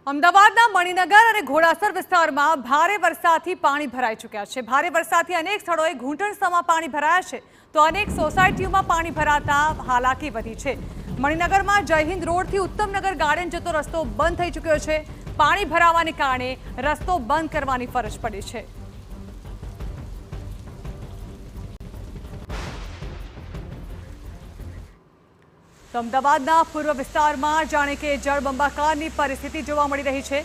અમદાવાદના મણિનગર અને ઘોડાસર વિસ્તારમાં ભારે વરસાદથી પાણી ભરાઈ ચૂક્યા છે। ભારે વરસાદથી અનેક સ્થળોએ ઘૂંટણસમાં પાણી ભરાયા છે, તો અનેક સોસાયટીઓમાં પાણી ભરાતા હાલાકી વધી છે। મણિનગરમાં જય હિન્દ રોડથી ઉત્તમનગર ગાર્ડન જતો રસ્તો બંધ થઈ ચૂક્યો છે। પાણી ભરાવાને કારણે રસ્તો બંધ કરવાની ફરજ પડી છે। અમદાવાદના પૂર્વ વિસ્તારમાં જાણે કે જળબંબાકારની પરિસ્થિતિ જોવા મળી રહી છે।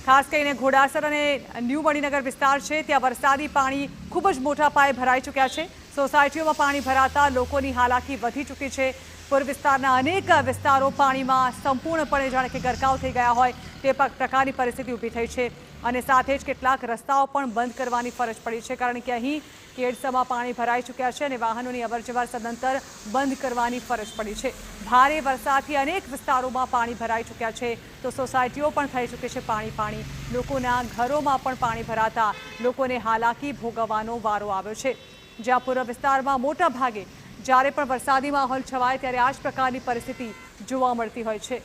ખાસ કરીને ઘોડાસર અને ન્યૂ મણિનગર વિસ્તાર છે, ત્યાં વરસાદી પાણી ખૂબ જ મોટા પાયે ભરાઈ ચૂક્યા છે। સોસાયટીઓમાં પાણી ભરાતા લોકોની હાલાકી વધી ચૂકી છે। પૂર્વ વિસ્તારના અનેક વિસ્તારો પાણીમાં સંપૂર્ણપણે જાણે કે ગરકાવ થઈ ગયા હોય તે પ્રકારની પરિસ્થિતિ ઊભી થઈ છે, અને સાથે જ કેટલાક રસ્તાઓ પણ બંધ કરવાની ફરજ પડી છે, કારણ કે અહીં કેડસમાં પાણી ભરાઈ ચૂક્યા છે અને વાહનોની અવરજવર સદંતર બંધ કરવાની ફરજ પડી છે। ભારે વરસાદથી અનેક વિસ્તારોમાં પાણી ભરાઈ ચૂક્યા છે, તો સોસાયટીઓ પણ થઈ ચૂકી છે પાણી। લોકોના ઘરોમાં પણ પાણી ભરાતા લોકોને હાલાકી ભોગવવાનો વારો આવ્યો છે। જ્યાં પૂર્વ વિસ્તારમાં મોટા ભાગે જ્યારે પણ વરસાદી માહોલ છવાય ત્યારે આ જ પ્રકારની પરિસ્થિતિ જોવા મળતી હોય છે।